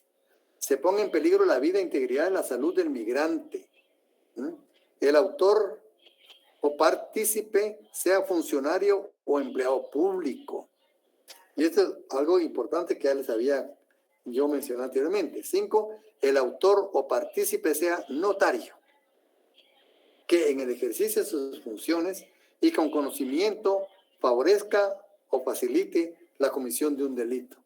se ponga en peligro la vida, integridad y la salud del migrante, el autor o partícipe sea funcionario o empleado público. Y esto es algo importante que ya les había yo mencionado anteriormente. 5, el autor o partícipe sea notario, que en el ejercicio de sus funciones y con conocimiento favorezca o facilite la comisión de un delito.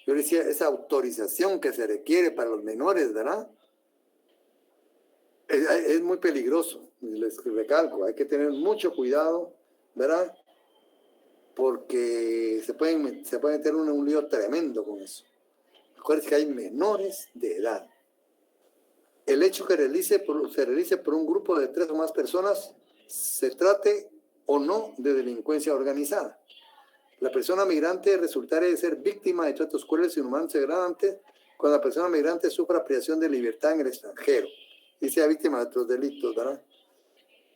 Yo decía, esa autorización que se requiere para los menores, ¿verdad? Es muy peligroso, les recalco, hay que tener mucho cuidado, ¿verdad? Porque se puede meter un lío tremendo con eso. Acuérdense que hay menores de edad. el hecho que se realice por un grupo de 3 o más personas, se trate o no de delincuencia organizada. La persona migrante resultaría de ser víctima de tratos crueles, inhumanos y degradantes cuando la persona migrante sufra privación de libertad en el extranjero y sea víctima de otros delitos, ¿verdad?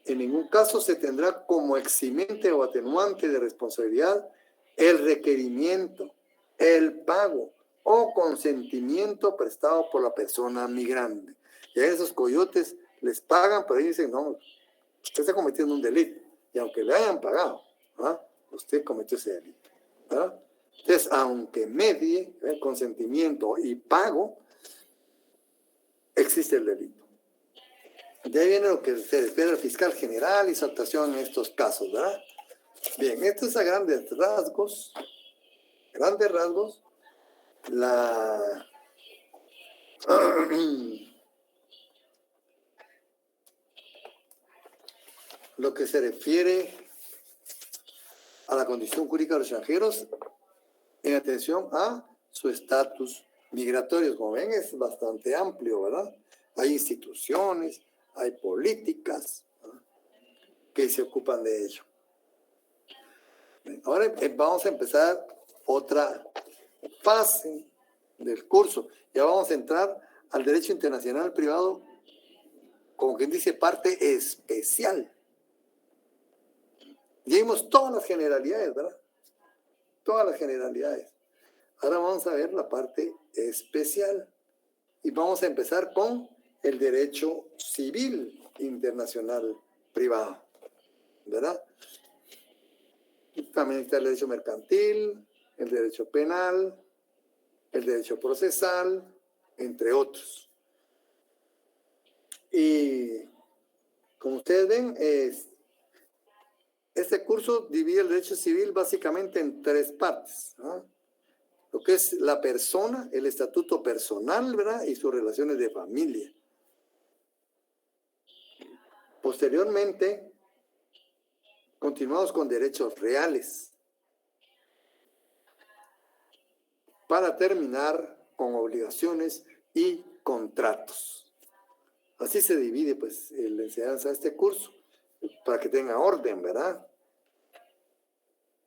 En ningún caso se tendrá como eximente o atenuante de responsabilidad el requerimiento, el pago o consentimiento prestado por la persona migrante. Y a esos coyotes les pagan, pero ellos dicen, no, usted está cometiendo un delito. Y aunque le hayan pagado, ¿verdad?, usted cometió ese delito, ¿verdad? Entonces, aunque medie consentimiento y pago, existe el delito. De ahí viene lo que se refiere al fiscal general y su actuación en estos casos, ¿verdad? Bien, esto es a grandes rasgos, lo que se refiere a la condición jurídica de los extranjeros en atención a su estatus migratorio. Como ven, es bastante amplio, ¿verdad? Hay instituciones, hay políticas, ¿verdad?, que se ocupan de ello. Ahora vamos a empezar otra fase del curso. Ya vamos a entrar al derecho internacional privado, como quien dice, parte especial. Ya vimos todas las generalidades, ¿verdad? Todas las generalidades. Ahora vamos a ver la parte especial. Y vamos a empezar con el derecho civil internacional privado, ¿verdad? Y también está el derecho mercantil, el derecho penal, el derecho procesal, entre otros. Y como ustedes ven, este curso divide el derecho civil básicamente en 3 partes, ¿no? Lo que es la persona, el estatuto personal, ¿verdad?, y sus relaciones de familia. Posteriormente, continuamos con derechos reales, para terminar con obligaciones y contratos. Así se divide, pues, la enseñanza de este curso, para que tenga orden, ¿verdad?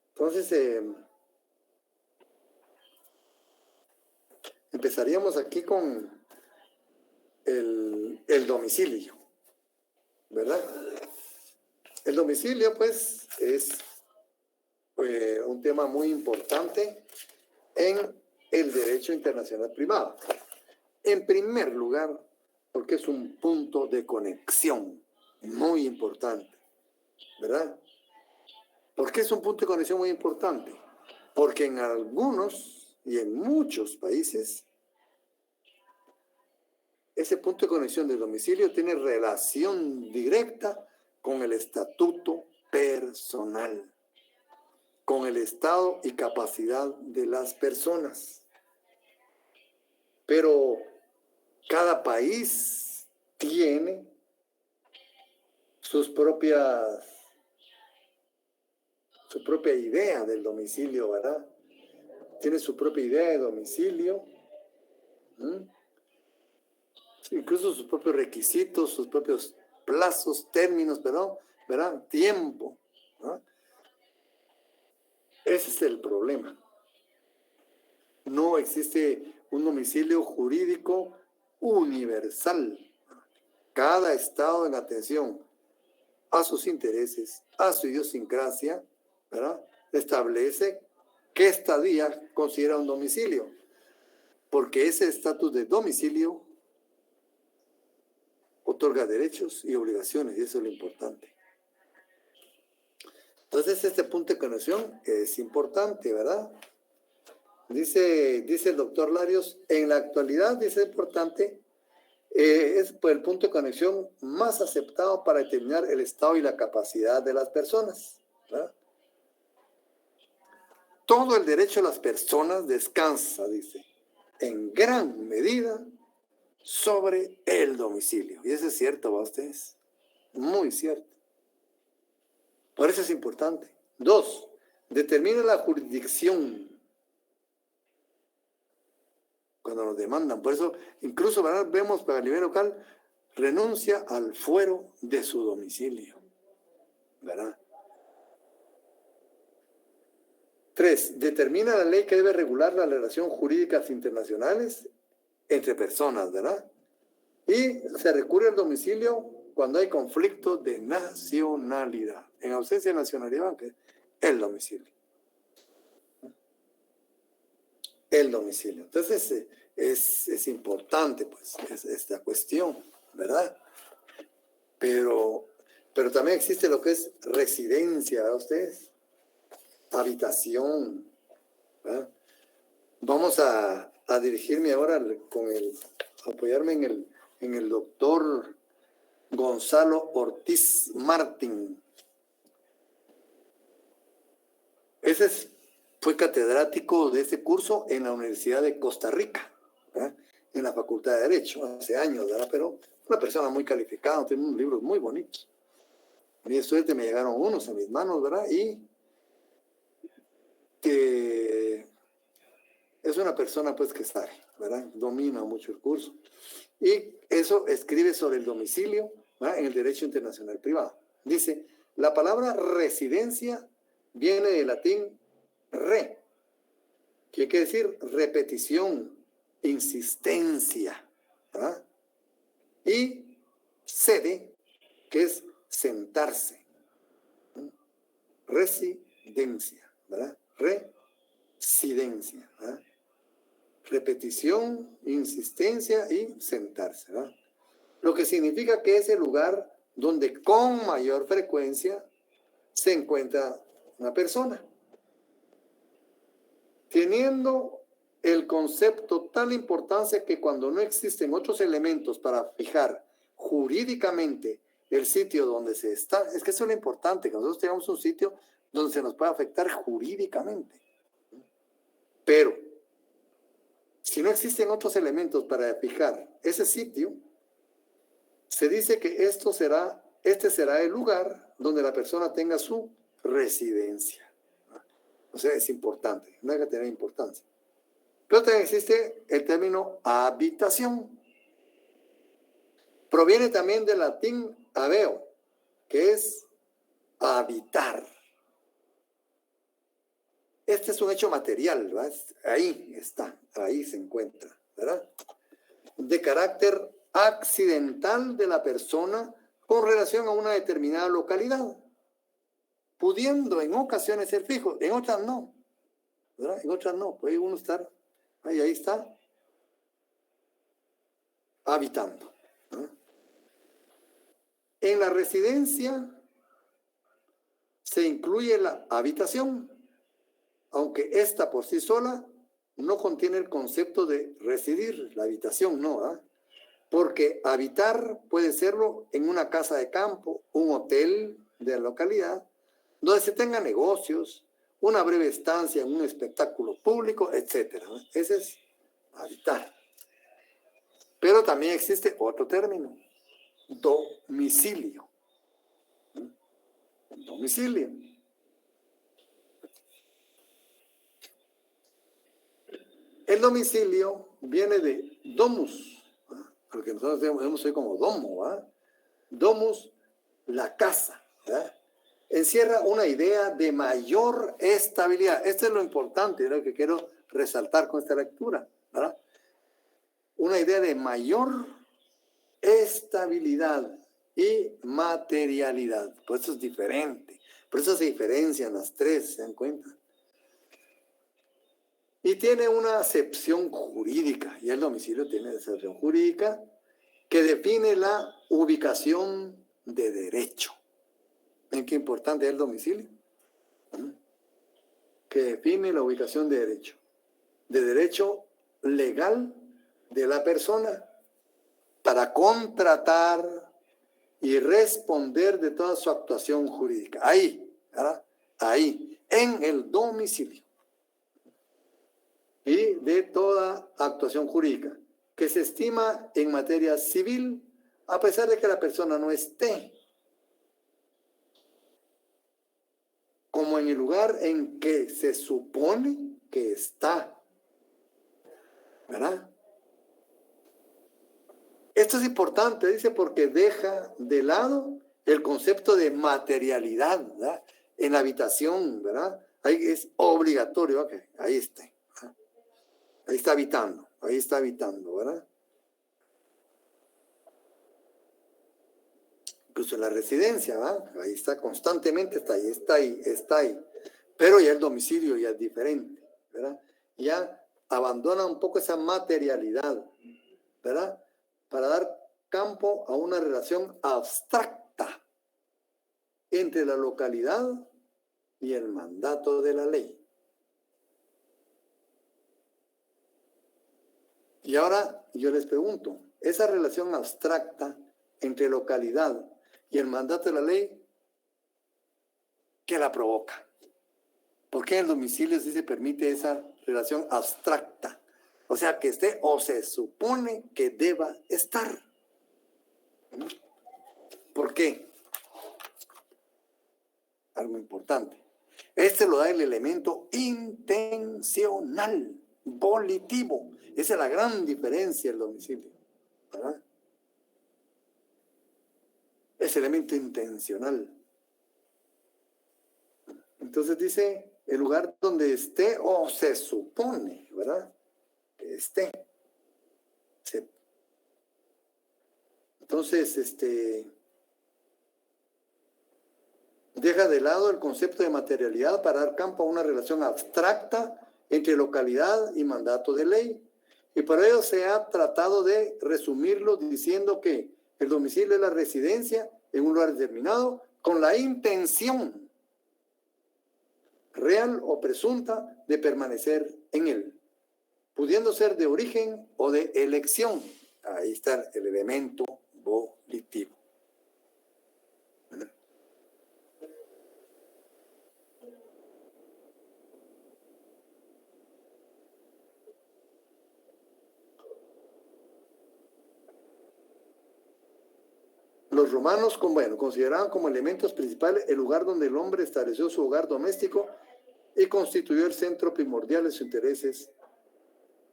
Entonces, empezaríamos aquí con el domicilio, ¿verdad? El domicilio, pues, es un tema muy importante en el derecho internacional privado. En primer lugar, porque es un punto de conexión muy importante, ¿verdad? ¿Por qué es un punto de conexión muy importante? Porque en algunos y en muchos países, ese punto de conexión del domicilio tiene relación directa con el estatuto personal, con el estado y capacidad de las personas. Pero cada país tiene su propia idea del domicilio, ¿verdad? Tiene su propia idea de domicilio, incluso sus propios requisitos, sus propios plazos, términos, ¿verdad? Tiempo, ¿no? Ese es el problema. No existe un domicilio jurídico universal. Cada estado, en atención a sus intereses, a su idiosincrasia, ¿verdad?, establece qué estadía considera un domicilio, porque ese estatus de domicilio otorga derechos y obligaciones, y eso es lo importante. Entonces, este punto de conexión es importante, ¿verdad? Dice el doctor Larios, en la actualidad, dice, es importante, es pues, el punto de conexión más aceptado para determinar el estado y la capacidad de las personas, ¿verdad? Todo el derecho de las personas descansa, dice, en gran medida sobre el domicilio. Y eso es cierto, ¿va ustedes? Muy cierto. Por eso es importante. 2, determina la jurisdicción. Cuando cuando nos demandan. Por eso, incluso, ¿verdad?, vemos para el nivel local, renuncia al fuero de su domicilio, ¿verdad? 3. Determina la ley que debe regular las relaciones jurídicas internacionales entre personas, ¿verdad? Y se recurre al domicilio cuando hay conflicto de nacionalidad. En ausencia de nacionalidad, que el domicilio. El domicilio. Entonces, es importante, pues, esta cuestión, ¿verdad? Pero también existe lo que es residencia, ¿verdad ustedes? Habitación, ¿verdad? Vamos a dirigirme ahora apoyarme en el doctor Gonzalo Ortiz Martín. Fue catedrático de ese curso en la Universidad de Costa Rica, ¿verdad?, en la Facultad de Derecho, hace años, ¿verdad? Pero una persona muy calificada, tiene unos libros muy bonitos. A mi suerte me llegaron unos a mis manos, ¿verdad? Y que es una persona, pues, que sabe, ¿verdad? Domina mucho el curso. Y eso escribe sobre el domicilio, ¿verdad?, en el derecho internacional privado. Dice, la palabra residencia viene del latín re, que quiere decir repetición, insistencia, ¿verdad? Y sede, que es sentarse. Residencia, ¿verdad? Residencia, ¿verdad? Repetición, insistencia y sentarse, ¿verdad? Lo que significa que es el lugar donde con mayor frecuencia se encuentra una persona. Teniendo el concepto tal importancia que cuando no existen otros elementos para fijar jurídicamente el sitio donde se está, es que eso es lo importante, que nosotros tengamos un sitio donde se nos pueda afectar jurídicamente. Pero, si no existen otros elementos para fijar ese sitio, se dice que este será el lugar donde la persona tenga su residencia. O sea, es importante, no hay que tener importancia. Pero también existe el término habitación. Proviene también del latín habeo, que es habitar. Este es un hecho material, ¿verdad? Ahí está, ahí se encuentra, ¿verdad? De carácter accidental de la persona con relación a una determinada localidad, pudiendo en ocasiones ser fijo, en otras no, ¿verdad? En otras no, puede uno estar, ahí está, habitando, ¿verdad? En la residencia se incluye la habitación, aunque esta por sí sola no contiene el concepto de residir, la habitación no, ¿verdad? Porque habitar puede serlo en una casa de campo, un hotel de la localidad, donde se tengan negocios, una breve estancia en un espectáculo público, etc. Ese es habitar. Pero también existe otro término, domicilio. Domicilio. El domicilio viene de domus, ¿verdad?, porque nosotros vemos hoy como domo, ¿verdad? Domus, la casa, ¿verdad? Encierra una idea de mayor estabilidad. Esto es lo importante, lo que quiero resaltar con esta lectura, ¿verdad? Una idea de mayor estabilidad y materialidad. Por eso es diferente. Por eso se diferencian las tres, ¿se dan cuenta? Y tiene una acepción jurídica, y el domicilio tiene una acepción jurídica que define la ubicación de derecho. ¿Ven qué importante es el domicilio? Que define la ubicación de derecho legal de la persona para contratar y responder de toda su actuación jurídica. Ahí, ¿verdad? Ahí, en el domicilio. Y de toda actuación jurídica que se estima en materia civil, a pesar de que la persona no esté, como en el lugar en que se supone que está, ¿verdad? Esto es importante, dice, porque deja de lado el concepto de materialidad, ¿verdad? En la habitación, ¿verdad? Ahí es obligatorio, okay, ahí está. Ahí está habitando, ¿verdad? Incluso en la residencia, ¿verdad? Ahí está constantemente, está ahí. Pero ya el domicilio ya es diferente, ¿verdad? Ya abandona un poco esa materialidad, ¿verdad? Para dar campo a una relación abstracta entre la localidad y el mandato de la ley. Y ahora yo les pregunto, esa relación abstracta entre localidad y el mandato de la ley, ¿qué la provoca? ¿Por qué en el domicilio sí se permite esa relación abstracta? O sea, que esté o se supone que deba estar. ¿Por qué? Algo importante. Este lo da el elemento intencional, volitivo. Esa es la gran diferencia del domicilio, ¿verdad? Es elemento intencional. Entonces dice, el lugar donde esté o se supone, ¿verdad? Que esté. Entonces, deja de lado el concepto de materialidad para dar campo a una relación abstracta entre localidad y mandato de ley. Y por ello se ha tratado de resumirlo diciendo que el domicilio es la residencia en un lugar determinado con la intención real o presunta de permanecer en él, pudiendo ser de origen o de elección. Ahí está el elemento volitivo. Los romanos consideraban como elementos principales el lugar donde el hombre estableció su hogar doméstico y constituyó el centro primordial de sus intereses.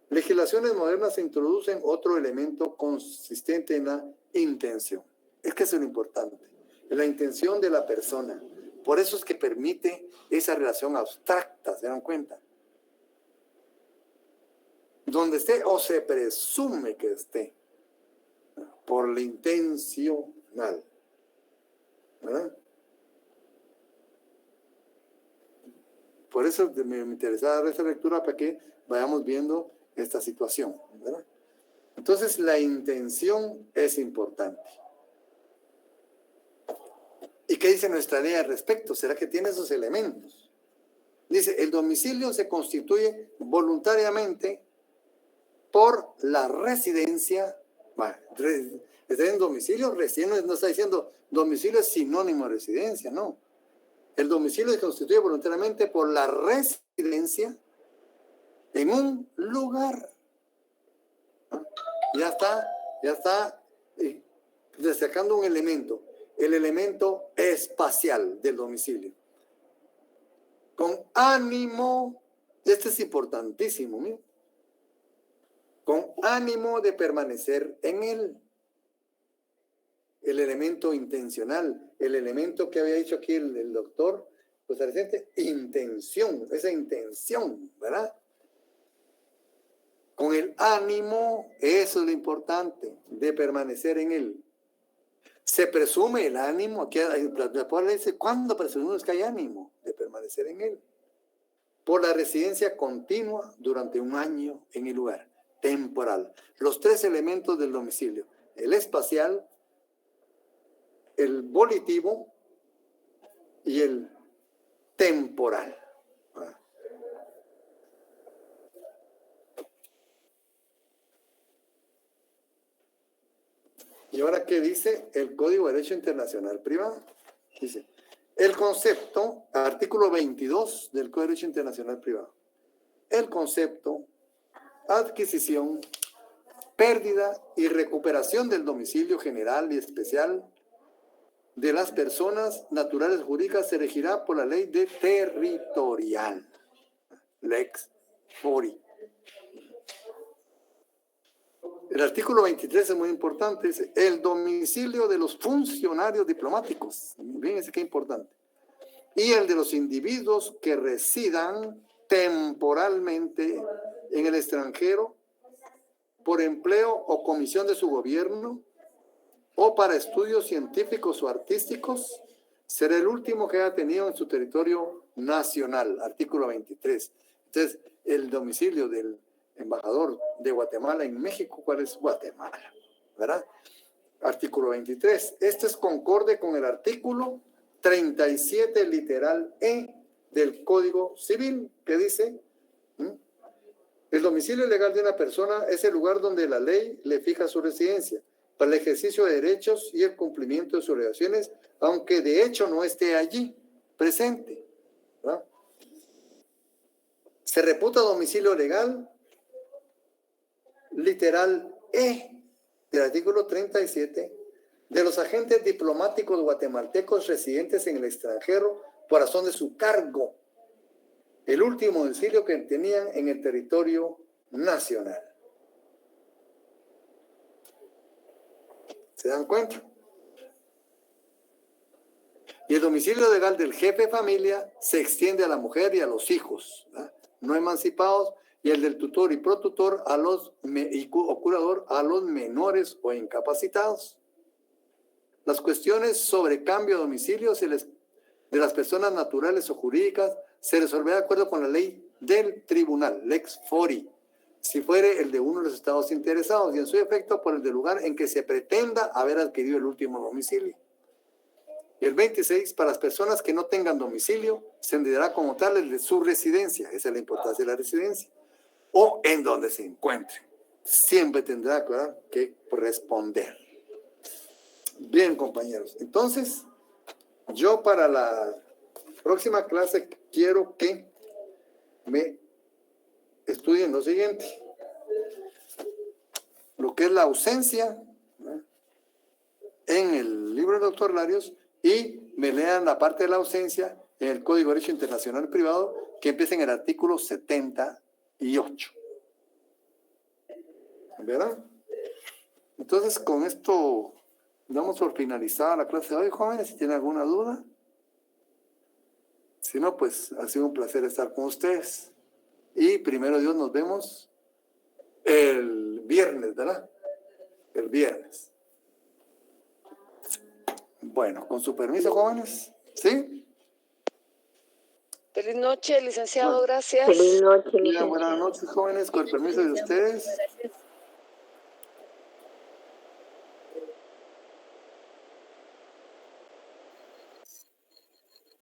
Legislaciones modernas introducen otro elemento consistente en la intención. Es que eso es lo importante, la intención de la persona. Por eso es que permite esa relación abstracta, ¿se dan cuenta? Donde esté o se presume que esté, por la intencional, ¿verdad? Por eso me interesaba dar esta lectura para que vayamos viendo esta situación, ¿verdad? Entonces la intención es importante. ¿Y qué dice nuestra ley al respecto? ¿Será que tiene esos elementos? Dice, el domicilio se constituye voluntariamente por la residencia. Bueno, está en domicilio, recién no está diciendo domicilio es sinónimo de residencia, no. El domicilio se constituye voluntariamente por la residencia en un lugar. ¿No? Ya está destacando un elemento, el elemento espacial del domicilio. Con ánimo, este es importantísimo, ¿sí? Con ánimo de permanecer en él. El elemento intencional, el elemento que había dicho aquí el doctor, pues reciente, intención, esa intención, ¿verdad? Con el ánimo, eso es lo importante, de permanecer en él. Se presume el ánimo, aquí la palabra dice, ¿cuándo presumimos que hay ánimo de permanecer en él? Por la residencia continua durante un año en el lugar, temporal. Los tres elementos del domicilio, el espacial, el volitivo y el temporal. ¿Y ahora qué dice el Código de Derecho Internacional Privado? Dice, el concepto, artículo 22 del Código de Derecho Internacional Privado, el concepto, adquisición, pérdida y recuperación del domicilio general y especial de las personas naturales jurídicas se regirá por la ley de territorial, Lex Fori. El artículo 23 es muy importante, dice, el domicilio de los funcionarios diplomáticos, fíjense qué importante, y el de los individuos que residan temporalmente en el extranjero por empleo o comisión de su gobierno o para estudios científicos o artísticos, será el último que haya tenido en su territorio nacional, artículo 23. Entonces, el domicilio del embajador de Guatemala en México, ¿cuál es Guatemala? ¿Verdad? Artículo 23. Este es concorde con el artículo 37, literal E, del Código Civil, que dice, el domicilio legal de una persona es el lugar donde la ley le fija su residencia para el ejercicio de derechos y el cumplimiento de sus obligaciones, aunque de hecho no esté allí presente, ¿verdad? Se reputa domicilio legal, literal E, del artículo 37, de los agentes diplomáticos guatemaltecos residentes en el extranjero por razón de su cargo, el último domicilio que tenían en el territorio nacional. ¿Se dan cuenta? Y el domicilio legal del jefe de familia se extiende a la mujer y a los hijos, ¿verdad?, no emancipados, y el del tutor y protutor o curador a los menores o incapacitados. Las cuestiones sobre cambio de domicilio de las personas naturales o jurídicas se resolverá de acuerdo con la ley del tribunal, lex fori, si fuere el de uno de los estados interesados, y en su efecto por el del lugar en que se pretenda haber adquirido el último domicilio. Y el 26, para las personas que no tengan domicilio, se entenderá como tal el de su residencia, esa es la importancia de la residencia, o en donde se encuentre. Siempre tendrá, ¿verdad?, que responder. Bien, compañeros. Entonces, yo para la próxima clase quiero que me estudien lo siguiente. Lo que es la ausencia, ¿verdad?, en el libro del doctor Larios, y me lean la parte de la ausencia en el Código de Derecho Internacional Privado, que empieza en el artículo 78. ¿Verdad? Entonces, con esto damos por finalizada la clase de hoy, jóvenes. Si tienen alguna duda. Si no, pues ha sido un placer estar con ustedes. Y primero Dios, nos vemos el viernes, ¿verdad? El viernes. Bueno, con su permiso, jóvenes. ¿Sí? Feliz noche, licenciado, Bueno, gracias. Feliz noche, buenas noches, jóvenes, con el permiso de ustedes.